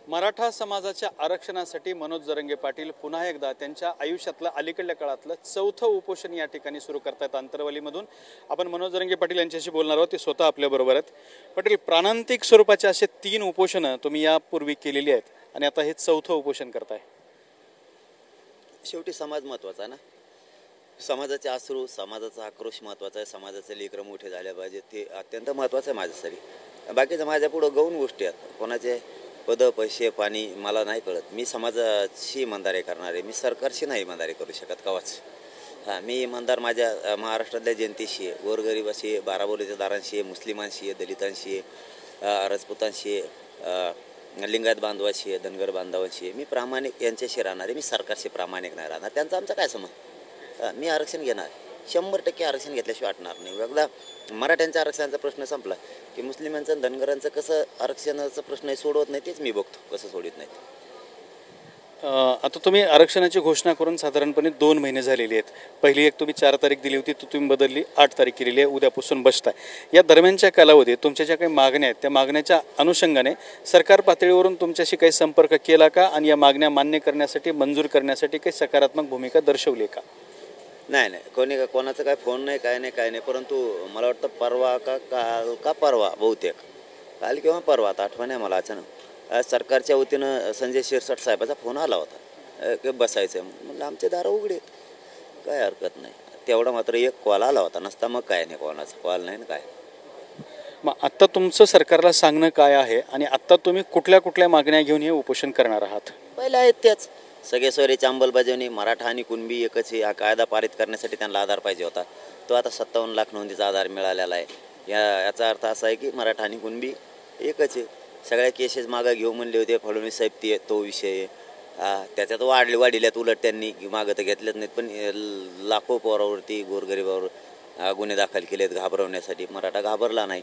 मराठा समाजाच्या आरक्षणासाठी मनोज जरंगे पाटील पुन्हा एकदा त्यांच्या आयुष्यातलं अलीकडल्या काळातलं चौथं उपोषण या ठिकाणी सुरू करतात अंतरवलीमधून। आपण मनोज जरंगे पाटील यांच्याशी बोलणार आहोत, ते स्वतः आपल्या बरोबर आहेत। पाटील, प्राणांतिक स्वरूपाचे असे 3 उपोषणं तुम्ही यापूर्वी केलेली आहेत आणि आता हे चौथं उपोषण करताय। शेवटी समाज महत्त्वाचा ना, समाजाचे अश्रू, समाजाचा आक्रोश महत्त्वाचा आहे, समाजाचे लेकरं मोठे झाले पाहिजे, ते अत्यंत महत्त्वाचं आहे माझ्यासाठी। बाकीचं माझ्या पुढं गौण गोष्टी आहेत, कोणाचे पद पैसे पाणी मला नाही कळत। मी समाजाची इमानदारी करणार आहे, मी सरकारशी नाही इमानदारी करू शकत कवाच। मी इमानदार माझ्या महाराष्ट्रातल्या जनतेशी आहे, गोरगरिबाशी आहे, बाराबोलीच्या दारांशी आहे, मुस्लिमांशी आहे, दलितांशी आहे, राजपुतांशी आहे, लिंगायत बांधवाशी आहे, धनगर बांधवांशी आहे। मी प्रामाणिक यांच्याशी राहणार आहे, मी सरकारशी प्रामाणिक नाही राहणार। त्यांचा आमचा काय संबंध? मी आरक्षण घेणार, 100% आरक्षण घेतल्याशिवाय वाटणार नाही। एकदा मराठ्यांच्या आरक्षणाचा प्रश्न संपला की मुस्लिमांचं धनगरांचं कसं आरक्षणाचा प्रश्न सोडवत नाही तेच मी बघतो, कसं सोडत नाहीत। आता तुम्ही आरक्षणाची घोषणा करून साधारणपणे 2 महिने झालेले आहेत। पहिली एक तुम्ही 4 तारीख दिली होती, तो तुम्ही बदलली, 8 तारीख केलेली आहे, उद्यापासून बसताय। या दरम्यानच्या कालावधीत तुमच्या ज्या काही मागण्या आहेत त्या मागण्याच्या अनुषंगाने सरकार पातळीवरून तुमच्याशी काही संपर्क केला का आणि या मागण्या मान्य करण्यासाठी, मंजूर करण्यासाठी काही सकारात्मक भूमिका दर्शवली का? नाही, कोणाचं काय फोन नाही, काय नाही, परंतु मला वाटतं परवा का परवा, बहुतेक काल किंवा परवा, आता आठवण आहे मला अचानक, सरकारच्या वतीनं संजय शिरसाट साहेबाचा फोन आला होता की बसायचं आहे म्हणलं, आमचे दारं उघडे आहेत, काय हरकत नाही। तेवढा मात्र एक कॉल आला होता, नसता मग काय नाही, कोणाचा कॉल नाही ना काय। मग आत्ता तुमचं सरकारला सांगणं काय आहे आणि आत्ता तुम्ही कुठल्या कुठल्या मागण्या घेऊन हे उपोषण करणार आहात? पहिल्या आहेत त्याच सगळे सोयरीची अंमलबजावणी, मराठा आणि कुणबी एकच आहे। हा कायदा पारित करण्यासाठी त्यांना आधार पाहिजे होता, तो आता 57 लाख नोंदीचा आधार मिळालेला आहे। याचा अर्थ असा आहे की मराठा आणि कुणबी एकच आहे। सगळ्या केसेस मागं घेऊ म्हणले होते फडणवीस साहेब, तो विषय त्याच्यात वाढिल्यात, उलट त्यांनी मागं तर घेतलेच नाहीत, पण लाखो पोरावरती गोरगरिबावर गुन्हे दाखल केलेत घाबरवण्यासाठी। मराठा घाबरला नाही।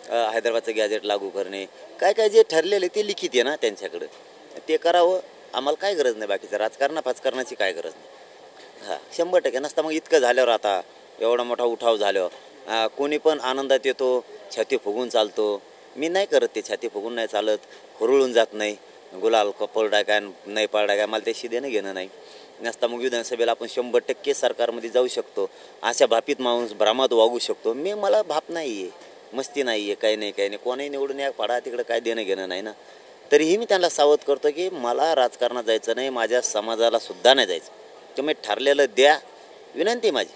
हैदराबादचं गॅजेट लागू करणे, काय जे ठरलेलं ते लिखित आहे ना त्यांच्याकडं, ते करावं। आम्हाला काय गरज नाही बाकीचं राजकारणाची काय गरज नाही। 100% नसता मग इतकं झाल्यावर, आता एवढा मोठा उठाव झाल्यावर कोणी पण आनंदात येतो, छाती फुगून चालतो। मी नाही करत ते, छाती फुगून नाही चालत, हुरळून जात नाही, गुलाल पळडाय काय नाही पळडाय काय मला त्याशी देणं घेणं नाही। नसता मग विधानसभेला आपण 100% सरकारमध्ये जाऊ शकतो, अशा भापीत माणूस भ्रामात वागू शकतो। मला भाप नाही आहे, मस्ती नाही आहे, काही नाही, कोणाही निवडून या पडा तिकडं काय देणं घेणं नाही ना। तरीही मी त्यांना सावध करतो की मला राजकारणात जायचं नाही, माझ्या समाजाला सुद्धा नाही जायचं। तुम्ही ठरलेलं द्या, विनंती माझी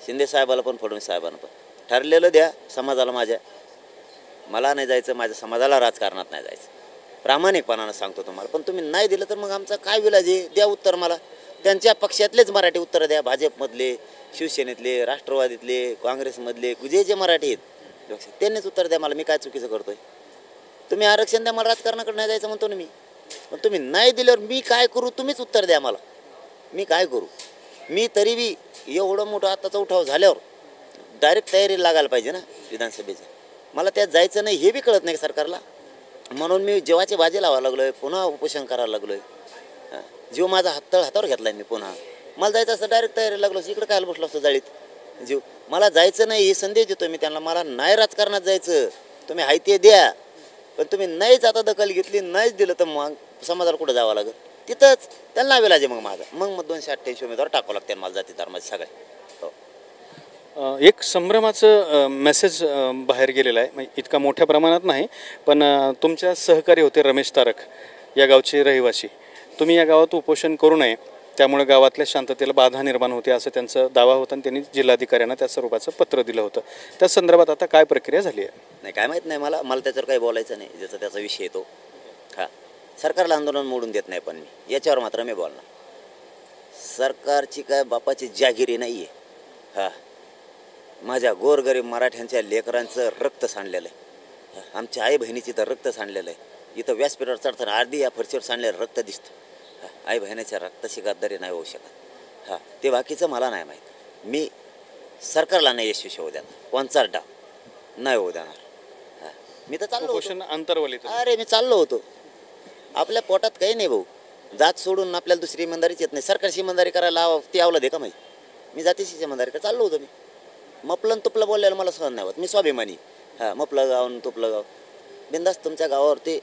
शिंदे साहेबाला पण फडणवीस साहेबांना पण, ठरलेलं द्या समाजाला माझ्या, मला नाही जायचं, माझ्या समाजाला राजकारणात नाही जायचं। प्रामाणिकपणानं सांगतो तुम्हाला, पण तुम्ही नाही दिलं तर मग आमचा काय विलाज आहे? द्या उत्तर मला, त्यांच्या पक्षातलेच मराठी उत्तर द्या, भाजपमधले, शिवसेनेतले, राष्ट्रवादीतले, काँग्रेसमधले जे मराठी आहेत त्यांनीच उत्तर द्या मला, मी काय चुकीचं करतोय? तुम्ही आरक्षण द्या, मला राजकारणाकडे नाही जायचं म्हणतो ना मी, पण तुम्ही नाही दिल्यावर मी काय करू? तुम्हीच उत्तर द्या मला, मी काय करू? मी तरी बी एवढं मोठं आत्ताचा उठाव झाल्यावर डायरेक्ट तयारी लागायला पाहिजे ना विधानसभेच्या। मला त्यात जायचं नाही हे बी कळत नाही सरकारला, म्हणून मी जीवाची बाजी लावायला लागलो आहे, पुन्हा उपोषण करायला लागलो आहे। जीव माझा हातावर घेतला आहे मी पुन्हा, मला जायचं असतं डायरेक्ट तयारी लागलो असं, इकडं काय बसलो असतो जाळीत जीव। मला जायचं नाही हे संदेश देतो मी त्यांना, मला नाही राजकारणात जायचं, तुम्ही हाय ते द्या, पण तुम्ही नाहीच आता दखल घेतली, नाहीच दिलं तर मग समाजाला कुठं जावं लागेल? तिथंच त्यांना विलाज आहे मग माझा, मग 288 उमेदवार टाकावं लागते मला जाती धर्माचे सगळे। एक संभ्रमाचं मेसेज बाहेर गेलेला आहे, इतका मोठ्या प्रमाणात नाही, पण तुमच्या सहकारी होते रमेश तारक, या गावचे रहिवासी। तुम्ही या गावात उपोषण करू नये, त्यामुळे गावातल्या शांततेला बाधा निर्माण होते असं त्यांचा दावा होता आणि त्यांनी जिल्हाधिकाऱ्यांना त्या स्वरूपाचं पत्र दिलं होतं। त्या संदर्भात आता काय प्रक्रिया झाली आहे? नाही काय माहीत नाही मला त्याच्यावर काही बोलायचं नाही, ज्याचा त्याचा विषय येतो। सरकारला आंदोलन मोडून देत नाही, पण मी याच्यावर मात्र मी बोलणार। सरकारची काय बापाची जागिरी नाही आहे। माझ्या गोरगरीब मराठ्यांच्या लेकरांचं रक्त सांडलेलं आहे, आमच्या आई बहिणीची तर रक्त सांडलेलं आहे। इथं व्यासपीठावर चढताना अर्धी या फरशीवर सांडलेलं रक्त दिसतं। आई बहिणीच्या रक्ताची गद्दारी नाही होऊ शकत। ते बाकीचं मला नाही माहीत, मी सरकारला नाही यशस्वी होऊ देणार, कोणचाच डाव नाही होऊ देणार। मी तर चाललो उपोषण अंतरवलीत, अरे मी चाललो होतो, आपल्या पोटात काही नाही भाऊ, जात सोडून आपल्याला दुसरी इमानदारीच येत नाही। सरकारची इमानदारी करायला ती आवलं दे का माहिती? मी जातीची इमानदारी करायला चाललो होतो। मी मपलं तुपलं बोलल्याला मला सहन नाही होत, मी स्वाभिमानी। मपलं गाव तुपलं गाव, बिंदास तुमच्या गावावरती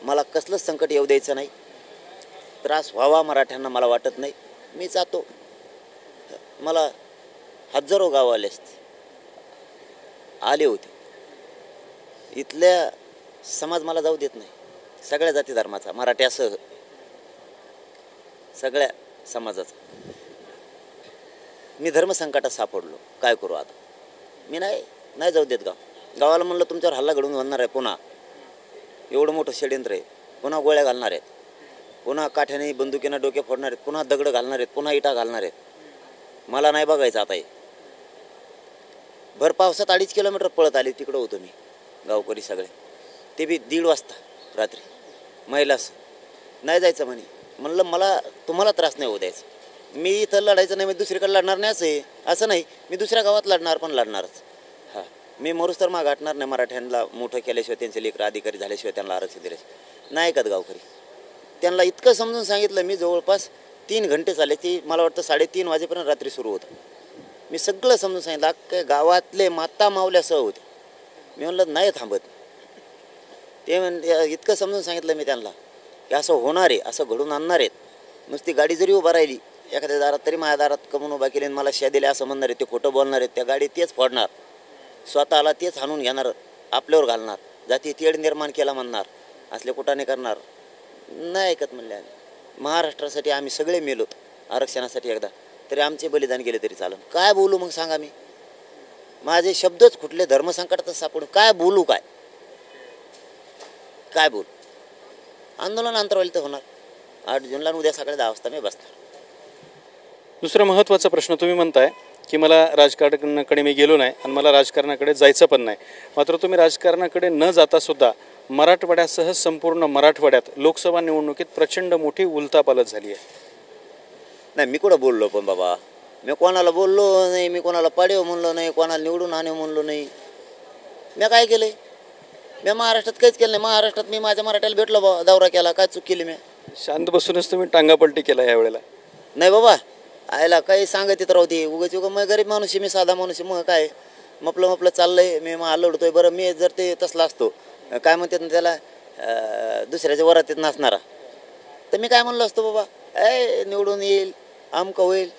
मला कसलंच संकट येऊ द्यायचं नाही, त्रास व्हावा मराठ्यांना मला वाटत नाही. मी जातो. मला हजारो गाव आले असते, आले होते. इथल्या समाज मला जाऊ देत नाही, सगळ्या जाती धर्माचा, मराठ्यासह सगळ्या समाजाचा. मी धर्मसंकटात सापडलो, काय करू आता? मी नाही जाऊ देत गावाला. म्हणलं तुमच्यावर हल्ला घडून होणार आहे, पुन्हा एवढं मोठं षड्यंत्र आहे, पुन्हा गोळ्या घालणार आहेत, पुन्हा काठ्याने बंदुकीनं डोके फोडणार आहेत, पुन्हा दगड घालणार आहेत, पुन्हा इटा घालणार आहेत. मला नाही बघायचं आता हे. भर पावसात 2.5 किलोमीटर पळत आले, तिकडं होतो मी. गावकरी सगळे, ते बी 1:30 वाजता रात्री. महिलास नाही जायचं म्हणे. म्हणलं मला तुम्हाला त्रास नाही होऊ द्यायचा. मी इथं लढायचं नाही, मी दुसरीकडे लढणार नाही असं आहे. असं नाही, मी दुसऱ्या गावात लढणार, पण लढणारच. हां, मी मरूस तर माग हटणार नाही. मराठ्यांना मोठं केल्याशिवाय, त्यांचे लेकरं अधिकारी झाल्याशिवाय, त्यांना आरक्षण दिल्याशिवाय नाही ऐकत गावकरी. त्यांना इतकं समजून सांगितलं मी, जवळपास 3 घंटे चाले. ती मला वाटतं 3:30 वाजेपर्यंत रात्री सुरू होतं. मी सगळं समजून सांगितलं, अख्ख्या गावातले माता मावल्यासह होते. मी म्हणलं नाही थांबत. ते इतकं समजून सांगितलं मी त्यांना की असं होणार आहे, असं घडून आणणार आहेत. नुसती गाडी जरी उभा राहिली एखाद्या दारात, तरी माझ्या दारात कमून उभा केली, मला शा दिले असं म्हणणार आहे. ते खोटं बोलणार आहेत. त्या गाडी तेच फोडणार, स्वतःला तेच हाणून घेणार, आपल्यावर घालणार, जाती तेढ निर्माण केला म्हणणार, असले कुठाने करणार. नाही ऐकत म्हणले. आम्ही महाराष्ट्रासाठी आम्ही सगळे मेलो, आरक्षणासाठी एकदा तरी आमचे बलिदान गेले तरी चालेल. काय बोलू मग सांगा? मी माझे शब्दच कुठले धर्मसंकटातच सापडून काय बोलू? काय बोलू? आंदोलन अंतरावली तर होणार. 8 जूनला उद्या सकाळी 10 वाजता मी बसणार. दुसरा महत्त्वाचा प्रश्न, तुम्ही म्हणताय की मला राजकारणाकडे मी गेलो नाही आणि मला राजकारणाकडे जायचं पण नाही. मात्र तुम्ही राजकारणाकडे न जाता सुद्धा मराठवाड्यासह संपूर्ण मराठवाड्यात लोकसभा निवडणुकीत प्रचंड मोठी उलथापालथ झाली आहे. नाही, मी कुठं बोललो? पण बाबा, मी कोणाला बोललो नाही, मी कोणाला पाडेव म्हणलो नाही, कोणाला निवडून आणेव म्हणलो नाही. मी काय केलं? मी महाराष्ट्रात काहीच केलं नाही. महाराष्ट्रात मी माझ्या मराठ्याला भेटलो, बाबा दौरा केला. काय चूक केली मी? शांत बसूनच तुम्ही टांगापलटी केला यावेळेला. नाही बाबा, आयला काही सांगत येत राहते उगाच. मग गरीब माणूस आहे, मी साधा माणूस आहे. मग काय मपलं चाललंय, मी मग लढतोय. बरं, मी जर ते तसला असतो, काय म्हणतात ना त्याला, दुसऱ्याच्या वरातीत नाचणारा, तर मी काय म्हणलो असतो, बाबा निवडून येईल, आमकं होईल.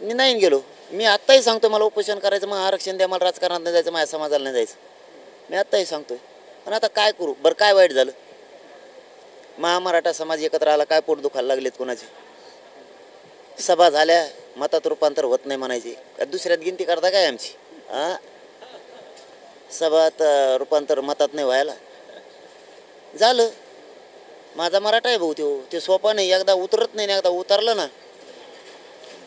मी नाही गेलो. मी आत्ताही सांगतो, मला उपोषण करायचं, मग आरक्षण द्या, मला राजकारणात नाही जायचं, माझ्या समाजाला नाही जायचं. मी आत्ताही सांगतोय. पण आता काय करू? बरं, काय वाईट झालं? मराठा समाज एकत्र आला, काय पोट दुखायला लागलेत कोणाचे? सभा झाल्या, मतात रूपांतर होत नाही म्हणायचे. का दुसऱ्यात गिनती करता काय आमची? सभात रूपांतर मतात नाही व्हायला झालं. माझा मराठा आहे भाऊ, ते सोपा नाही. एकदा उतरत नाही, एकदा उतरलं ना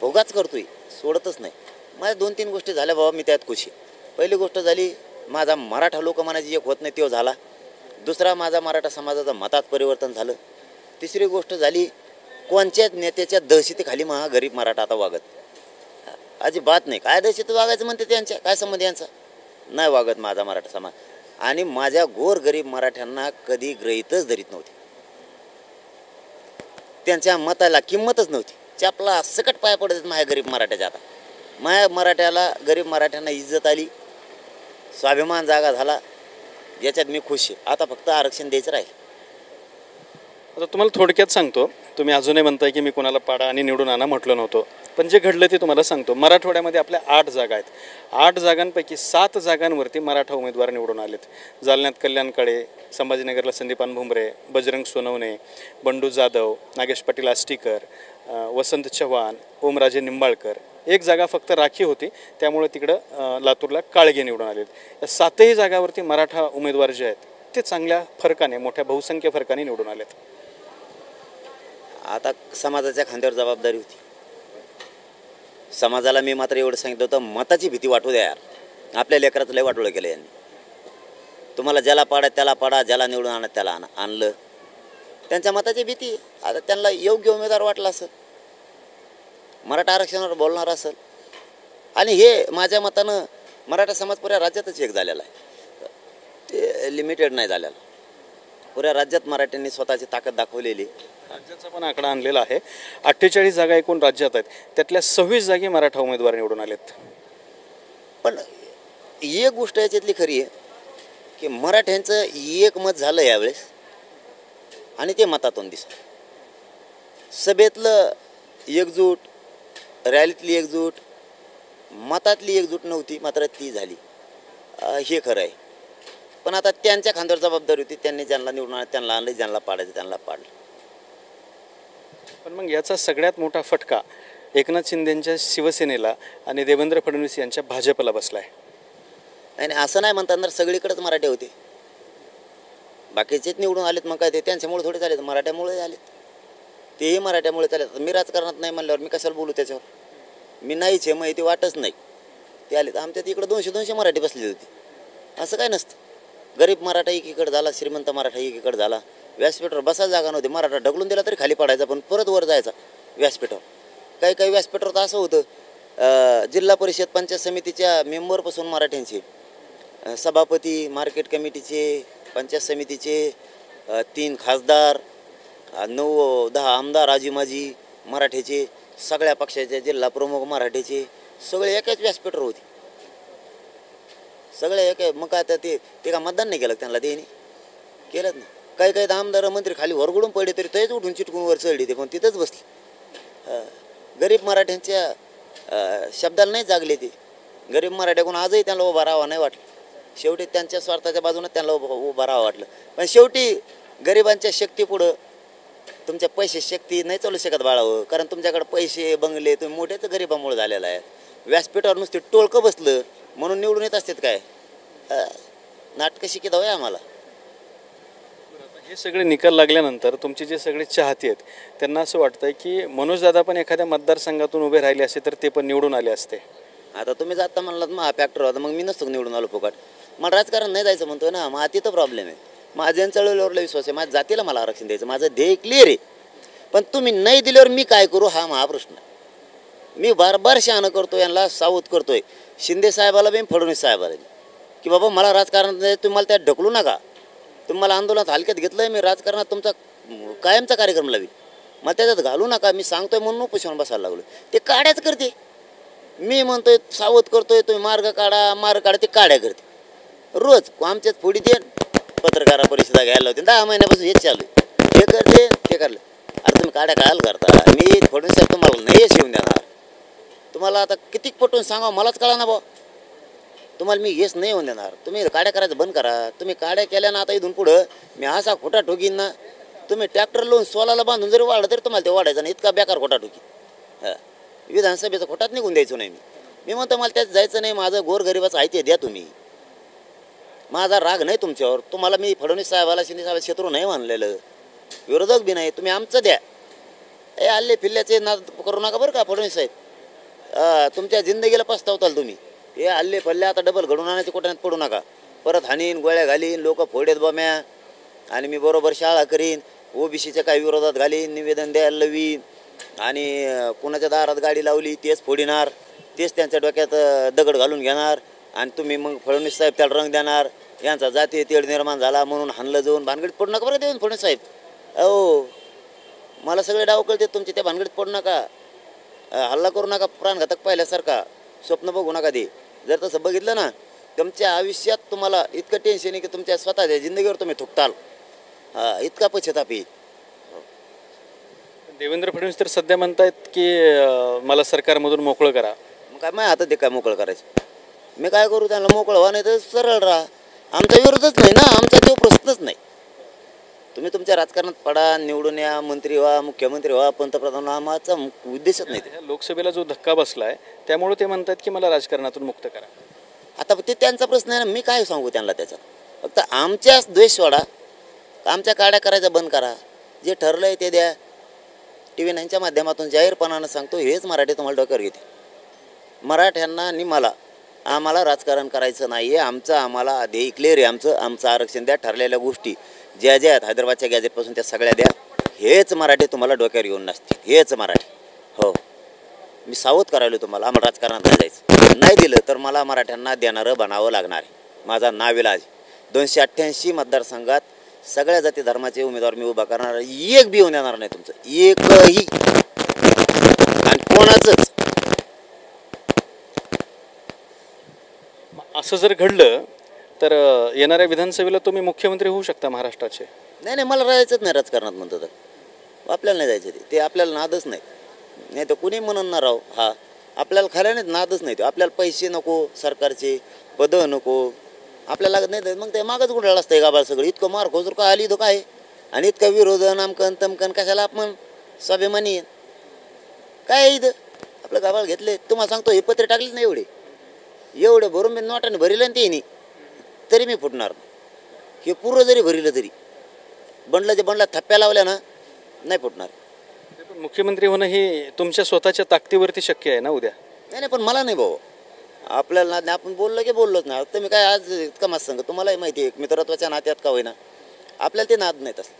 भोगाच करतोय, सोडतच नाही. माझ्या 2-3 गोष्टी झाल्या बाबा, मी त्यात खुशी. पहिली गोष्ट झाली, माझा मराठा लोक म्हणायची एक होत नाही, तो झाला. दुसरा, माझा मराठा समाजाचं मतात परिवर्तन झालं. तिसरी गोष्ट झाली, कोणत्याच नेत्याच्या दहशतीखाली गरीब मराठा आता वागत अजिबात नाही. काय दहशत वागायचं म्हणते त्यांच्या? काय संबंध यांचा? नाही वागत माझा मराठा समाज. आणि माझ्या गोरगरीब मराठ्यांना कधी गृहीतच धरीत नव्हते. त्यांच्या मताला किंमतच नव्हती. चापला सकट पाय पडत माझ्या गरीब मराठ्याच्या. आता माझ्या मराठ्याला, गरीब मराठ्यांना इज्जत आली, स्वाभिमान जागा झाला. याच्यात मी खुश आहे. आता फक्त आरक्षण द्यायचं राहील. आता तुम्हाला थोडक्यात सांगतो, तुम्ही अजूनही म्हणताय की मी कोणाला पाडा आणि निवडून आणा म्हटलं नव्हतं, पण जे घडलं ते तुम्हाला सांगतो. मराठवाड्यामध्ये आपल्या 8 जागा आहेत. 8 जागांपैकी 7 जागांवरती मराठा उमेदवार निवडून आलेत. जालन्यात कल्याण काळे, संभाजीनगरला संदीपान भुमरे, बजरंग सोनवणे, बंडू जाधव, नागेश पाटील आष्टीकर, वसंत चव्हाण, ओमराजे निंबाळकर. 1 जागा फक्त राखी होती, त्यामुळे तिकडं लातूरला काळगे निवडून आलेत. या 7ही जागावरती मराठा उमेदवार जे आहेत ते चांगल्या फरकाने, मोठ्या बहुसंख्य फरकाने निवडून आलेत. आता समाजाच्या खांद्यावर जबाबदारी होती. समाजाला मी मात्र एवढं सांगितलं होतं, मताची भीती वाटू द्या यार. आपल्या लेकराचं लय वाटोळं केलं यांनी. तुम्हाला ज्याला पाडा त्याला पाडा, ज्याला निवडून आणा त्याला आणलं. त्यांच्या मताची भीती. आता त्यांना योग्य उमेदवार वाटला असेल, मराठा आरक्षणावर बोलणार असेल. आणि हे माझ्या मतानं मराठा समाज पुऱ्या राज्यातच एक झालेला आहे, ते लिमिटेड नाही झालेलं. पुऱ्या राज्यात मराठ्यांनी स्वतःची ताकद दाखवलेली. राज्याचा पण आकडा आणलेला आहे. 48 जागा एकूण राज्यात आहेत, त्यातल्या 26 जागी मराठा उमेदवार निवडून आलेत. पण एक गोष्ट याच्यातली खरी आहे की मराठ्यांचं एक मत झालं यावेळेस आणि ते मतातून दिसत. सभेतलं एकजूट, रॅलीतली एकजूट, मतातली एकजूट नव्हती, मात्र ती झाली. हे खरं आहे. पण आता त्यांच्या खांद्यावर जबाबदारी होती. त्यांनी ज्यांना निवडून आणलं त्यांना आणलं, ज्यांना पाडायचं त्यांना पाडलं. पण मग याचा सगळ्यात मोठा फटका एकनाथ शिंदेंच्या शिवसेनेला आणि देवेंद्र फडणवीस यांच्या भाजपला बसला आहे. आणि असं नाही म्हणतात ना, सगळीकडेच मराठे होते. बाकीचेच निवडून आलेत, मग काय ते त्यांच्यामुळे थोडे झालेत, मराठ्यामुळे आलेत. तेही मराठ्यामुळे चालेत. मी राजकारणात नाही म्हणल्यावर मी कशाला बोलू त्याच्यावर. मी नाहीच आहे, माहिती वाटच नाही. ते आले तर आमच्यात इकडं 200-200 मराठी बसलेली होती. असं काय नसतं. गरीब मराठा एकीकडे झाला, श्रीमंत मराठा एकीकडे झाला. व्यासपीठावर बसायला जागा नव्हती. मराठा ढकलून दिला तरी खाली पडायचा, पण परत वर जायचा व्यासपीठावर. काही काही व्यासपीठावर तर असं होतं, जिल्हा परिषद पंचायत समितीच्या मेंबरपासून मराठ्यांचे, सभापती, मार्केट कमिटीचे, पंचायत समितीचे, 3 खासदार, 9-10 आमदार आजी मराठ्याचे, सगळ्या पक्षाचे जिल्हा प्रमुख मराठ्याचे, सगळे एकाच व्यासपीठावर होते. सगळे एक. मग काय ते का मतदान नाही केलं त्यांना? ते केलंच ना. काही काही आमदार मंत्री खाली वरगडून पडले तरी तेच उठून चिटकून वर चढले, ते पण तिथंच बसले. गरीब मराठ्यांच्या शब्दाला नाही जागले ते. गरीब मराठ्याकडून आजही त्यांना उभा राहावा नाही वाटलं. शेवटी त्यांच्या स्वार्थाच्या बाजूने त्यांना उभा राहावं वाटलं. पण शेवटी गरिबांच्या शक्तीपुढं तुमच्या पैसे शक्ती नाही चालू शकत बाळावं. कारण तुमच्याकडे पैसे बंगले, तुम्ही मोठेच गरिबामुळे झालेला आहे. व्यासपीठावर नुसते टोळकं बसलं म्हणून निवडून येत असतात काय? नाटकं शिकित हवं आम्हाला. हे सगळे निकाल लागल्यानंतर तुमचे जे सगळे चाहते आहेत त्यांना असं वाटतंय की मनोजदादा पण एखाद्या मतदारसंघातून उभे राहिले असते तर ते पण निवडून आले असते. आता तुम्ही जाता म्हणलात मग हा फॅक्टर होता, मग मी नसतो निवडून आलो फुकट. मला राजकारण नाही जायचं म्हणतोय ना, मग तिथं प्रॉब्लेम आहे. माझ्या चळवळीवरला विश्वास आहे. माझ्या जातीला मला आरक्षण द्यायचं, माझं ध्येय क्लिअर आहे. पण तुम्ही नाही दिल्यावर मी काय करू हा महाप्रश्न. मी बार शहाणं करतो, यांना सावध करतोय, शिंदे साहेबाला बी फडणवीस साहेबाला बी, की बाबा मला राजकारणात तुम्ही मला त्यात ढकलू नका. तुम्ही मला आंदोलनात हलक्यात घेतलं आहे, मी राजकारणात तुमचा कायमचा कार्यक्रम लावी, मला त्याच्यात घालू नका. मी सांगतोय म्हणून उपोषण बसायला लागलो. ते काड्याच करते. मी म्हणतोय सावध करतोय, तुम्ही मार्ग काढा ते काड्या करते. रोज आमच्यात फोडी दे, पत्रकार परिषदा घ्यायला होते. 10 महिन्यापासून हेच चालू आहे. हे करते ते करले. अरे तुम्ही काड्या कायला करता? मी फडणवीस साहेब तुम्हाला नाही येऊन देणार. तुम्हाला आता किती पटवून सांगा मलाच कळा ना भाऊ. तुम्हाला मी येस नाही होऊन देणार. तुम्ही काड्या करायचं बंद करा. तुम्ही काड्या केल्या ना, आता इथून पुढं मी असा खोटा ठोकीन ना. तुम्ही ट्रॅक्टर लावून सोलाला बांधून जरी वाढलं तरी तुम्हाला ते वाढायचं नाही. इतका बेकार खोटा ठोकी. विधानसभेचा खोटाच निघून द्यायचो नाही मी म्हणतो मला त्यात जायचं नाही. माझं गोरगरिबाचं आहे ते द्या तुम्ही. माझा राग नाही तुमच्यावर. तुम्हाला मी फडणवीस साहेबाला शिंदे साहेब शत्रू नाही मानलेलं, विरोधक बी नाही. तुम्ही आमचं द्या. हे आल्ले फिल्ल्याचे नाद करू नका बरं का फडणवीस साहेब. तुमच्या जिंदगीला पस्तावताल तुम्ही. हे हल्ले पल्ले आता डबल घडून आणायचे कोट्यात पडू नका. परत हानीन गोळ्या घालीन, लोक फोडेत बम्या, आणि मी बरोबर शाळा करीन, ओबीसीच्या काही विरोधात घालीन, निवेदन द्यायला लावीन, आणि कोणाच्या दारात गाडी लावली तेच फोडिणार, तेच त्यांच्या डोक्यात दगड घालून घेणार, आणि तुम्ही मग फडणवीस साहेब त्याला रंग देणार. यांचा जातीय तेढ निर्माण झाला म्हणून हाणलं जाऊन. भानगडीत पडू नका बरं देऊन फडणवीस साहेब. अहो मला सगळे डाव कळते तुमचे. त्या भानगडीत पडू नका. हल्ला करू नका प्राणघातक पाहिल्यासारखा. स्वप्न बघू नका ते. जर तसं बघितलं ना, तुमच्या आयुष्यात तुम्हाला इतकं टेन्शन आहे की तुमच्या स्वतःच्या जिंदगीवर तुम्ही थुकताल. इतका पश्चाताप येईल. देवेंद्र फडणवीस तर सध्या म्हणतायत की मला सरकारमधून मोकळं करा. मग काय माझ्या हातात ते काय मोकळं करायचं? मी काय करू? त्यांना मोकळं व्हा, नाही तर सरळ राहा. आमचा विरोधच नाही ना, आमचा तो प्रश्नच नाही. तुम्ही तुमच्या राजकारणात पडा, निवडून या, मंत्री व्हा, मुख्यमंत्री व्हा, पंतप्रधान व्हा, माझा उद्देशच नाही. लोकसभेला जो धक्का बसलाय त्यामुळे ते म्हणतात की मला राजकारणातून मुक्त करा. आता ते त्यांचा प्रश्न आहे ना, मी काय सांगू त्यांना त्याचा. फक्त आमच्याच द्वेष सोडा, आमच्या काड्या करायचा बंद करा. जे ठरलं आहे ते द्या. TV9च्या माध्यमातून जाहीरपणानं सांगतो, हेच मराठी तुम्हाला डोक्यावर घेते. मराठ्यांना आणि आम्हाला राजकारण करायचं नाही आहे. आम्हाला ध्येय क्लिअर आहे. आमचं आरक्षण द्या. ठरलेल्या गोष्टी ज्या आहेत हैदराबादच्या गॅजेटपासून त्या सगळ्या द्या. हेच मराठी तुम्हाला डोक्यावर घेऊन नसतील. हेच मराठी. हो, मी सावध करायलो तुम्हाला. आम्हाला राजकारणात नाही जायचं. नाही दिलं तर मला मराठ्यांना देणारं बनावं लागणार आहे. माझा नाविलाज. 288 मतदारसंघात सगळ्या जाती धर्माचे उमेदवार मी उभा करणार. एक बी येऊन येणार नाही तुमचं, एकही. आणि कोणाचंच. असं जर घडलं तर येणाऱ्या विधानसभेला तुम्ही मुख्यमंत्री होऊ शकता महाराष्ट्राचे. नाही नाही, मला राहायचंच नाही राजकारणात म्हणतो तर आपल्याला नाही जायचं ते आपल्याला नादच नाही. नाही तर कुणी म्हणून ना राव हा आपल्याला खऱ्याने नादच नाही. तो आपल्याला पैसे नको, सरकारचे पदं नको, आपल्याला लागत नाही. मग ते मागच गुंडाळलं असतं गाबाला सगळं. इतकं मार खोजूर का आली तो काय, आणि इतकं विरोध नामकन तमकन कशाला आपण स्वाभिमानी काय आहे इथं आपलं गाबाला घेतले. तुम्हाला सांगतो हे पत्रे टाकलेच नाही एवढे भरून मी नोटाने भरिलं आणि ते तरी मी फुटणार. हे पुरं जरी भरिलं तरी बंडला थप्प्या लावल्या ना नाही फुटणार. पण मुख्यमंत्री होणं हे तुमच्या स्वतःच्या ताकदीवरती शक्य आहे ना उद्या. नाही नाही, पण मला नाही भाऊ. आपल्याला नाद नाही, आपण बोललो की बोललोच ना. तर मी काय आज इतका मस्त सांगतो तुम्हालाही माहिती आहे मित्रत्वाच्या नात्यात का होईना आपल्याला ते नाद नाही तसं.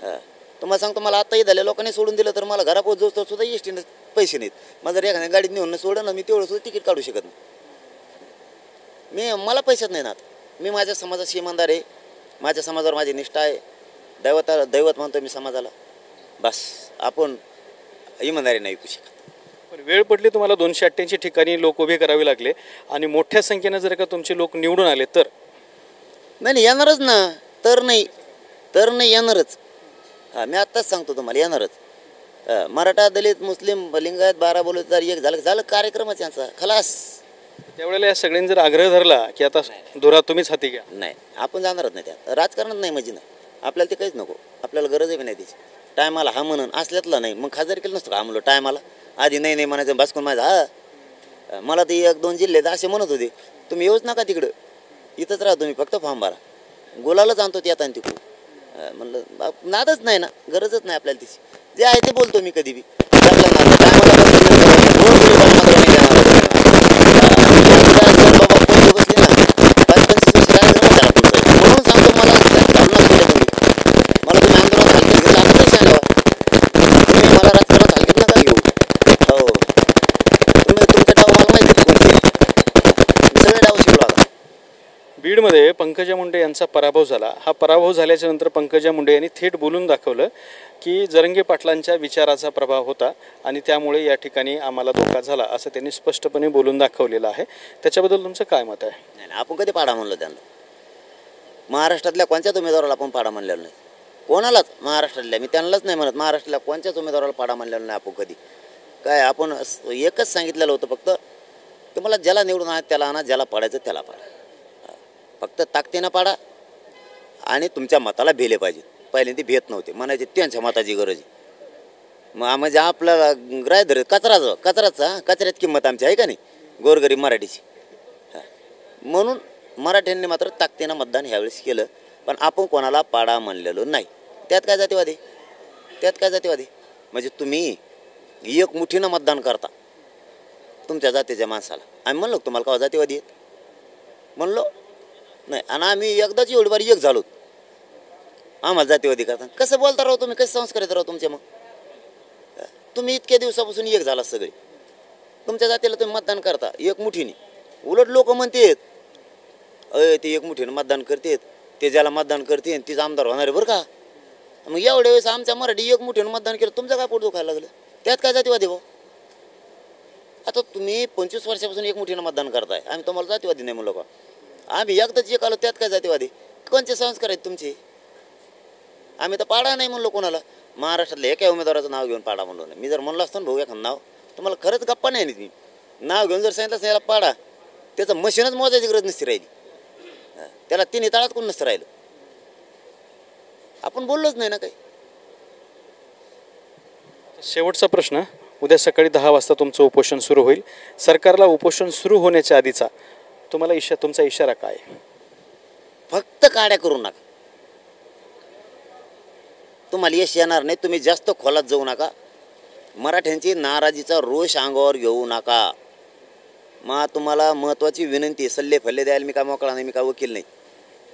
हां तुम्हाला सांगतो मला आत्ताही झाल्या लोकांनी सोडून दिलं तर मला घरापोच जोस्तो सुद्धा एसटीनं पैसे नाहीत. मला जर एखाद्या गाडीत नेऊन सोडलं ना मी तेवढं सुद्धा तिकीट काढू शकत नाही. मला पैशात नाही नात. मी माझ्या समाजाशी इमानदार आहे. माझ्या समाजावर माझी निष्ठा आहे. दैवत मानतो मी समाजाला. बस आपण इमानदारी नाही विकू शकत. पण वेळ पडली तुम्हाला 288 ठिकाणी लोक उभे करावे लागले आणि मोठ्या संख्येनं जर का तुमचे लोक निवडून आले तर नाही येणारच ना. तर नाही येणारच. हां मी आत्ताच सांगतो तुम्हाला येणारच. मराठा दलित मुस्लिम लिंगायत 12 बोलवतात एक झालं कार्यक्रमच यांचा खलास. त्यावेळेला या सगळ्यांनी जर आग्रह धरला की आता धुरा तुम्हीच हाती घ्या. नाही आपण जाणारच नाही त्यात. राजकारणात नाही म्हणजे नाही आपल्याला ते काहीच नको. आपल्याला गरजही नाही त्याची. टायमाला हा म्हणून असल्यातला नाही मग खासदार केलं नसतं का आम्हाला टायमाला आधी नाही म्हणायचं भासकून माझा हा. मला ते 1-2 जिल्हे असे म्हणत होते तुम्ही येऊच नका तिकडं इथंच राहा तुम्ही फक्त फॉर्म भरा. गोलालाच आणतो ते आता आणि तिकडून. म्हणलं नादच नाही ना गरजच नाही आपल्याला तिची. जे आहे ते बोलतो मी कधी बी म्हणून सांगतो मला तुम्ही आंदोलन हलक्यात घेतलं आता पैसे आल्यावर तुम्ही मला राजकारणात हलक्यात नका घेऊ. हो तुम्ही तुमचे डाव मला माहिती सगळे डाव शिकलो आता. बीडमध्ये पंकजा मुंडे यांचा पराभव झाला. हा पराभव झाल्याच्या नंतर पंकजा मुंडे यांनी थेट बोलून दाखवलं की जरंगे पाटलांच्या विचाराचा प्रभाव होता आणि त्यामुळे या ठिकाणी आम्हाला धोका झाला असं त्यांनी स्पष्टपणे बोलून दाखवलेलं आहे. त्याच्याबद्दल तुमचं काय मत आहे? नाही आपण कधी पाडा म्हणलो त्यांना. महाराष्ट्रातल्या कोणत्याच उमेदवाराला आपण पाडा म्हणलेलं नाही. कोणालाच महाराष्ट्रातल्या मी त्यांनाच नाही म्हणत महाराष्ट्रातल्या कोणत्याच उमेदवाराला पाडा म्हणलेलं नाही आपण कधी. काय आपण एकच सांगितलेलं होतं फक्त की मला ज्याला निवडून आणा त्याला आणा ज्याला पाडायचं त्याला पाडा. फक्त ताकदीनं पाडा आणि तुमच्या मताला भेले पाहिजे. पहिल्यांदा भेट नव्हते म्हणायचे त्यांच्या मताची गरज आहे. मग म्हणजे आपल्याला ग्राय धरत कचऱ्यात किंमत आमची आहे का नाही गोरगरीब मराठीची. म्हणून मराठ्यांनी मात्र ताकदीनं मतदान ह्यावेळेस केलं. पण आपण कोणाला पाडा म्हणलेलो नाही. त्यात काय जातीवादी म्हणजे तुम्ही एक मुठीनं मतदान करता तुमच्या जातीच्या माणसाला. आम्ही म्हणलो तुम्हाला का जातीवादी आहेत म्हणलो नाही. आणि आम्ही एकदाच एवढी बारी एक झालो आम्हाला जातीवादी करता. कसं बोलता राहू तुम्ही कसं संस्कार येत राहू तुमचे. मग तुम्ही इतक्या दिवसापासून एक झाला सगळे तुमच्या जातीला तुम्ही मतदान करता एक मुठीने. उलट लोक म्हणतात ते एक मुठीनं मतदान करतात ते ज्याला मतदान करते तीच आमदार होणार आहे बरं का. मग एवढ्या वेळेस आमच्या मराठी एक मुठीनं मतदान केलं तुमचं काय पोट दुखायला लागलं. त्यात काय जातीवादी भाऊ. आता तुम्ही 25 वर्षापासून एक मुठीनं मतदान करताय आम्ही तुम्हाला जातीवादी नाही म्हणलो का. आम्ही एकदाच एक आलो त्यात काय जातीवादी. कोणते संस्कार आहेत तुमचे. आम्ही तर पाडा नाही म्हणलो कोणाला. महाराष्ट्रातल्या एका उमेदवाराचं नाव घेऊन पाडा म्हणलो नाही. मी जर म्हणलं असतं ना भाऊ एखादं नाव तुम्हाला खरंच गप्पा नाही मी नाव घेऊन जर सांगितलं याला पाडा त्याचं मशीनच मोजायची गरज नसती राहिली. त्याला 3 तळात कोण नसतं राहिलं. आपण बोललोच नाही ना काही. शेवटचा प्रश्न उद्या सकाळी 10 वाजता तुमचं उपोषण सुरू होईल. सरकारला उपोषण सुरू होण्याच्या आधीचा तुमचा इशारा काय? फक्त काड्या करू नका. तुम्हाला यश येणार नाही. तुम्ही जास्त खोलात जाऊ नका. मराठ्यांची नाराजीचा रोष अंगावर घेऊ नका. मग तुम्हाला महत्त्वाची विनंती सल्ले फल्ले द्यायला मी काय मोकळा नाही मी काय वकील नाही.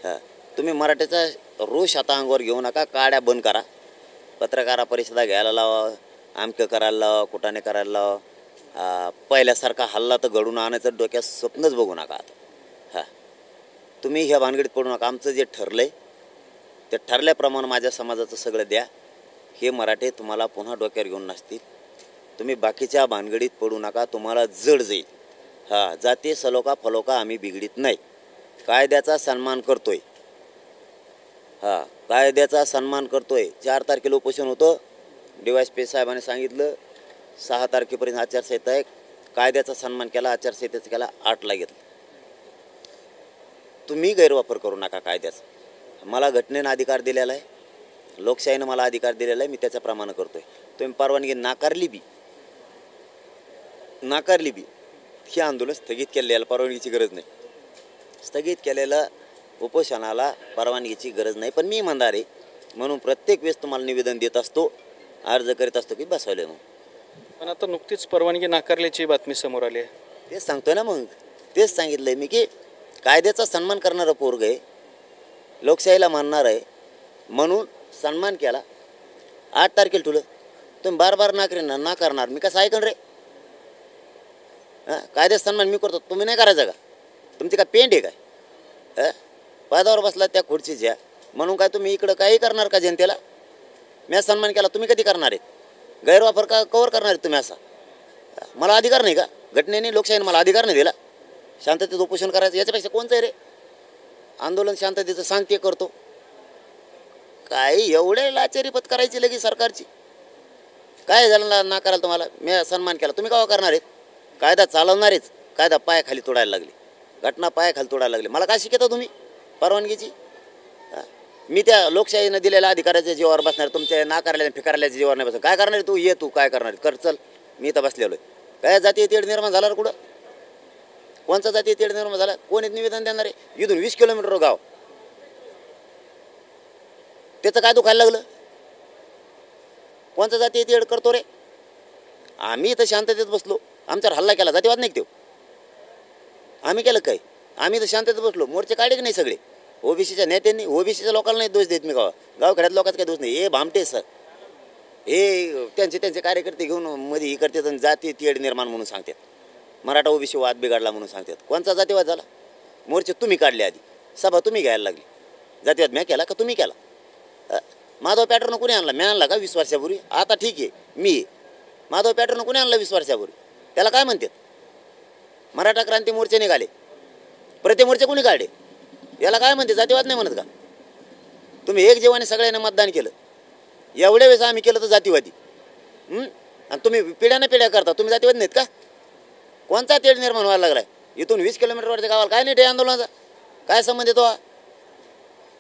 हां तुम्ही मराठ्याचा रोष आता अंगावर घेऊ नका. काड्या बंद करा. पत्रकारा परिषदा घ्यायला लावा आमकं करायला लावा कुटाने करायला लावा. पहिल्यासारखा हल्ला तर घडून आणायचं डोक्यात स्वप्नच बघू नका आता. हां तुम्ही ह्या भानगडीत पडू नका. आमचं जे ठरलं आहे ते ठरल्याप्रमाणे माझ्या समाजाचं सगळं द्या. हे मराठे तुम्हाला पुन्हा डोक्यावर घेऊन नसतील. तुम्ही बाकीच्या भानगडीत पडू नका. तुम्हाला जड जाईल. हां जाती सलोका फलोका आम्ही बिघडीत नाही. कायद्याचा सन्मान करतोय. हा कायद्याचा सन्मान करतोय. 4 तारखेला उपोषण होतं. DYSP साहेबांनी सांगितलं 6 तारखेपर्यंत आचारसंहिता आहे. कायद्याचा सन्मान केला, आचारसंहितेचा केला, 8ला घेतलं. तुम्ही गैरवापर करू नका कायद्याचा. मला घटनेनं अधिकार दिलेला आहे, लोकशाहीनं मला अधिकार दिलेला आहे, मी त्याच्याप्रमाणे करतोय. तुम्ही परवानगी नाकारली बी हे आंदोलन स्थगित केलेलं परवानगीची गरज नाही. स्थगित केलेलं उपोषणाला परवानगीची गरज नाही. पण मी इमानदार आहे म्हणून प्रत्येक वेळेस तुम्हाला निवेदन देत असतो, अर्ज करीत असतो की बसवले म्हणून. पण आता नुकतीच परवानगी नाकारल्याची बातमी समोर आली आहे. तेच सांगतोय ना, मग तेच सांगितलं आहे मी की कायद्याचा सन्मान करणारं पोरग आहे, लोकशाहीला मानणार आहे म्हणून सन्मान केला. 8 तारखेला ठुलं तुम्ही बार नाकारणार मी कसं ऐकन रे? हां, कायद्याचा सन्मान मी करतो, तुम्ही नाही करायचा का? तुमची काय पेंट आहे काय? पदावर बसला त्या खुर्चीच्या म्हणून काय तुम्ही इकडं काही करणार का जनतेला? मी सन्मान केला, तुम्ही कधी करणार आहे? गैरवापर का कवर करणार आहे तुम्ही असा? मला अधिकार नाही का? घटनेने लोकशाहीने मला अधिकार नाही दिला शांततेत उपोषण करायचं? याच्यापेक्षा कोणतं आहे रे आंदोलन शांततेचं? सांगते करतो काय? एवढे लाचेरीपत करायची लगी सरकारची? काय झालं नाकाराल तुम्हाला? मी सन्मान केला, तुम्ही केव्हा करणार आहेत? कायदा चालवणारेच कायदा पायाखाली तोडायला लागले, घटना पायाखाली तोडायला लागली. मला काय शिकवता तुम्ही परवानगीची? मी त्या लोकशाहीनं दिलेल्या अधिकाराच्या जीवावर बसणार, तुमच्या नाकारल्या फिकारल्याच्या जीवावर नाही बसणार. काय करणार तू? ये तू काय करणार? कर चल, मी इथं बसलेलो आहे. काय जातीय तेढ निर्माण झाला कुठं? कोणचा जातीय तेढ निर्माण झाला? कोण निवेदन देणार आहे? इथून 20 किलोमीटर गाव, त्याचं काय दुखायला लागलं? कोणचा जातीय तेढ करतो रे? आम्ही इथं शांततेत बसलो, आमच्यावर हल्ला केला, जातीवाद नाही देऊ आम्ही केलं काय? आम्ही तर शांततेत बसलो. मोर्चे काढले की नाही सगळे ओबीसीच्या नेत्यांनी? ओबीसीच्या लोकांना नाही दोष देत मी, गावखेड्यात लोकांचा काही दोष नाही. हे भामटे सर, हे त्यांचे कार्यकर्ते घेऊन मध्ये हे करतात आणि जाती तेढ निर्माण म्हणून सांगतात, मराठा ओबीसी वाद बिघडला म्हणून सांगतात. कोणचा जातीवाद झाला? मोर्चे तुम्ही काढले, आधी सभा तुम्ही घ्यायला लागली. जातीवाद म्या केला का तुम्ही केला? माधव पॅटर्न कोणी आणला? मी आणला का 20 वर्षापूर्वी? आता ठीक आहे मी, माधव पॅटर्न कोणी आणला 20 वर्षापूर्वी? त्याला काय म्हणतात? मराठा क्रांती मोर्चे निघाले, प्रतिमोर्चे कोणी काढले? याला काय म्हणते? जातीवाद नाही म्हणत का? तुम्ही एक जीवाने सगळ्यांना मतदान केलं, एवढ्या वेळेस आम्ही केलं तर जातीवादी. आणि तुम्ही पिढ्या करता, तुम्ही जातीवादी नाहीत का? कोणता तेढ निर्माण व्हायला लागलाय? इथून 20 किलोमीटरवरच्या गावाला काय नाही आंदोलनाचा? काय संबंध येतो?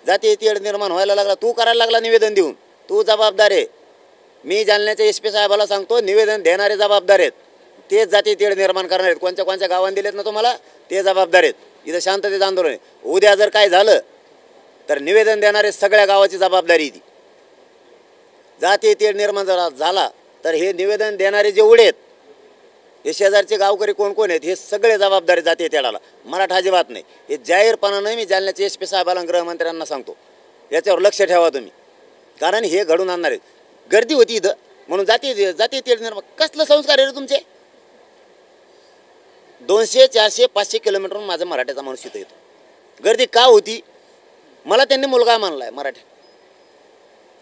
जातीय तेढ निर्माण व्हायला लागला, तू करायला लागला निवेदन देऊन, तू जबाबदार आहे. मी जालन्याच्या SP साहेबाला सांगतो, निवेदन देणारे जबाबदार आहेत, तेच जातीय तेढ निर्माण करणार आहेत. कोणत्या गावांना दिलेत ना तुम्हाला, ते जबाबदार आहेत. इथं शांततेचं आंदोलन आहे. उद्या जर काय झालं तर निवेदन देणारे सगळ्या गावाची जबाबदारी ती. जातीय तेढ निर्माण झाला तर हे निवेदन देणारे जे उडे आहेत, हे शेजारचे गावकरी कोण आहेत, हे सगळे जबाबदारी जातीय तेढाला. मराठा अजिबात नाही. हे जाहीरपणानं मी जालन्याचे SP साहेबाला गृहमंत्र्यांना सांगतो, याच्यावर लक्ष ठेवा तुम्ही, कारण हे घडून आणणार आहेत. गर्दी होती इथं म्हणून जातीय तेढ निर्माण. कसलं संस्कार आहे रे तुमचे? 200, 400, 500 किलोमीटरहून माझा मराठ्याचा माणूस इथं येतो. गर्दी का होती? मला त्यांनी मुलगा मानलाय मराठी.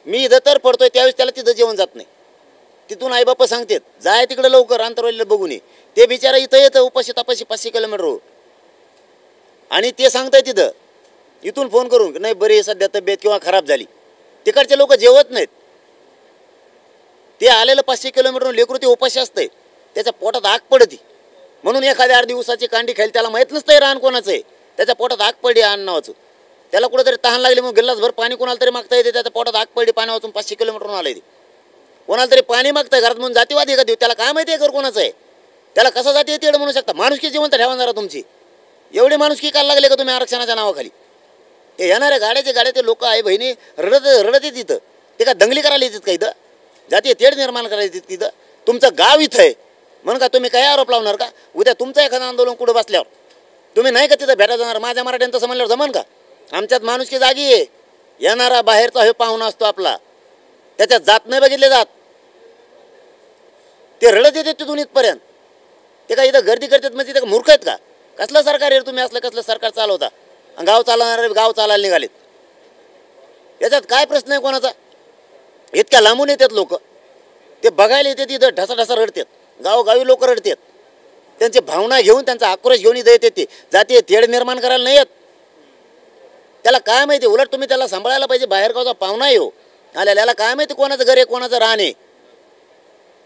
मी इथं तर पडतोय त्यावेळेस त्याला तिथं जेवण जात नाही. तिथून आईबापा सांगतात जाय तिकडं लवकर अंतरवालीला बघून ये. ते बिचारा इथं येतं उपाशी तापाशी 500 किलोमीटर, आणि ते सांगताय तिथं इथून फोन करून नाही बरी सध्या तब्येत किंवा खराब झाली. तिकडचे लोक जेवत नाहीत. ते आलेलं 500 किलोमीटरहून लेकरू ते उपाशी असतंय, त्याच्या पोटात आग पडती. म्हणून एखाद्या 8 दिवसाची कांडी खायला त्याला माहीत नसतंय रान कोणाचं आहे, त्याच्या पोटात आग पडली अन्न नावाचं. त्याला कुठंतरी तहान लागली मग गिल्लासभर पाणी कोणाला तरी मागता येते, त्याच्या पोटात आग पडली, पाणी वाचून 500 किलोमीटरहून आलं. कोणाला तरी पाणी मागताय घरात म्हणून जातीवादी का देऊ? त्याला काय माहिती आहे घर कोणाचं आहे? त्याला कसा जाती येते म्हणू शकता? माणुसकी जिवंत ठेवा जरा तुमची. एवढी काय लागले का तुम्ही आरक्षणाच्या नावाखाली? ते येणाऱ्या गाड्या ते लोक आहे बहिणी रडत येत तिथं. ते का दंगली करायला येतात का इथं? जातीय तेढ निर्माण करायला येतात तिथं? तुमचं गाव इथं आहे म्हणून का तुम्ही काय आरोप लावणार का? उद्या तुमचं एखादं आंदोलन कुठं बसल्यावर तुम्ही नाही का तिथं भेटा जाणार? माझ्या मराठ्यांचं तसं म्हणल्यावर जमान का? आमच्यात माणुसकी जागी आहे. येणारा बाहेरचा हे पाहुणा असतो आपला, त्याच्यात जात नाही बघितले जात. ते रडत येते तिथून इथपर्यंत. ते काय इथं गर्दी करतात म्हणजे ते का मूर्ख आहेत का? कसलं सरकार आहे तुम्ही? असलं कसलं सरकार चालवता? गाव चालवणारे गाव चालायला निघालेत. याच्यात काय प्रश्न आहे कोणाचा? इतक्या लांबून येतात लोक, ते बघायला येतात, इथं ढसा रडतात. गावोगावी लोक रडतात. त्यांची भावना घेऊन, त्यांचा आक्रोश घेऊन इथं येतात. ते जातीय तेढ निर्माण करायला नाही येत. त्याला काय माहिती, उलट तुम्ही त्याला सांभाळायला पाहिजे. बाहेरगावचा पाहुणा येऊ आलेला, याला काय माहिती कोणाचं घर आहे कोणाचं रान आहे.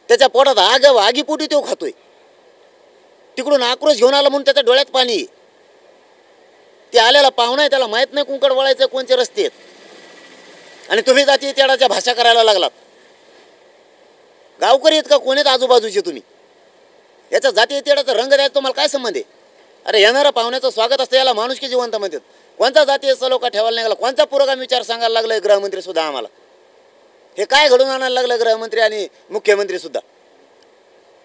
त्याच्या पोटात आगीपोटी तो खातोय. तिकडून आक्रोश घेऊन आला म्हणून त्याच्या डोळ्यात पाणी आहे. ते आलेला पाहुणा आहे, त्याला माहीत नाही कुंकड वळायचं कोणते रस्ते आहेत. आणि तुम्ही जाती तेडाच्या भाषा करायला लागलात. गावकरी आहेत का कोण आहेत आजूबाजूचे तुम्ही? याचा जाती तेडाचा रंग द्यायचा तुम्हाला काय संबंध आहे? अरे येणारा पाहुण्याचं स्वागत असतं, याला माणुसकी जिवंत म्हणतात. कोणता जातीय सलोखा ठेवायला नाही गेला, कोणता पुरोगामी विचार सांगायला लागलाय गृहमंत्री सुद्धा आम्हाला. हे काय घडून आणायला लागलं गृहमंत्री आणि मुख्यमंत्री सुद्धा?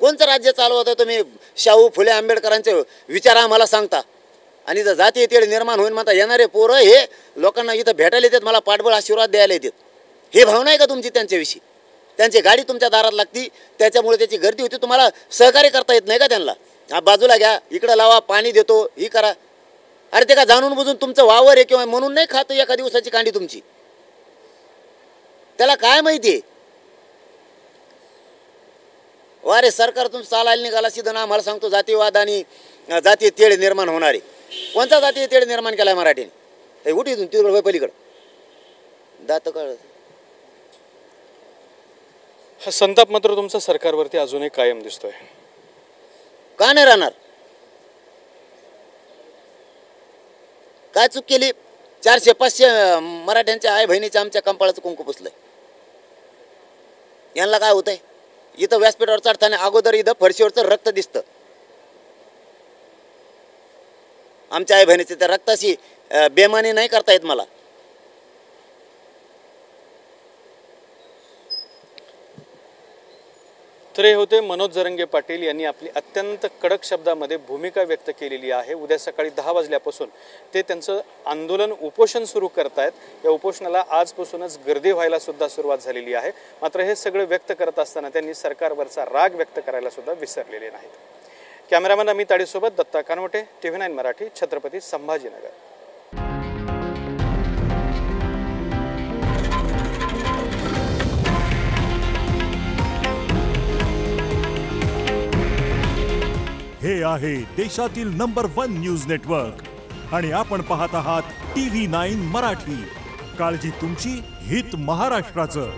कोणतं राज्य चालवतं तुम्ही? शाहू फुले आंबेडकरांचे विचार आम्हाला सांगता आणि जर जातीय तेढ निर्माण होईल म्हणता. येणारे पोरं हे लोकांना इथं भेटायला येतात, मला पाठबळ आशीर्वाद द्यायला येतात. हे भावना आहे का तुमची त्यांच्याविषयी? त्यांची गाडी तुमच्या दारात लागती, त्याच्यामुळे त्याची गर्दी होती. तुम्हाला सहकार्य करता येत नाही का त्यांना? हा बाजूला घ्या, इकडं लावा, पाणी देतो, ही करा. अरे ते का जाणून बुजून तुमचं वावर आहे किंवा म्हणून नाही खातो एका दिवसाची कांडी तुमची? त्याला काय माहिती आहे? वारे सरकार तुमचं चालायला निघाला सिद्धन आम्हाला सांगतो जातीवाद आणि जातीय तेढ निर्माण होणारे. कोणता जातीय तेढ निर्माण केलाय मराठीने? हे उठी तिकडं पलीकडं दात कळ. हा संताप मात्र तुमचा सरकारवरती अजूनही कायम दिसतोय. का नाही राहणार? काय चूक केली? 400-500 मराठ्यांच्या आई बहिणीच्या आमच्या कंपाळाचं कुंकू पुसलंय. यांना काय होतंय? इथं व्यासपीठावर चढताना अगोदर इथं फरशीवरचं रक्त दिसतं. आमच्या आई बहिणीचे त्या रक्ताशी बेमानी नाही करता येत मला. तर हे होते मनोज जरंगे पाटील यांनी आपली अत्यंत कडक शब्दामध्ये भूमिका व्यक्त केलेली आहे. उद्या सकाळी 10 वाजल्यापासून ते त्यांचं आंदोलन उपोषण सुरू करतायत. या उपोषणाला आजपासूनच गर्दी व्हायला सुद्धा सुरुवात झालेली आहे. मात्र हे सगळं व्यक्त करत असताना त्यांनी सरकारवरचा राग व्यक्त करायला सुद्धा विसरलेले नाहीत. कॅमेरामॅन अमित ताडेसोबत दत्ता कानवटे, TV9 मराठी, छत्रपती संभाजीनगर. हे आहे देशातील नंबर 1 न्यूज नेटवर्क आणि आपण पाहत आहात TV9 मराठी. काळजी तुमची, हित महाराष्ट्राचं.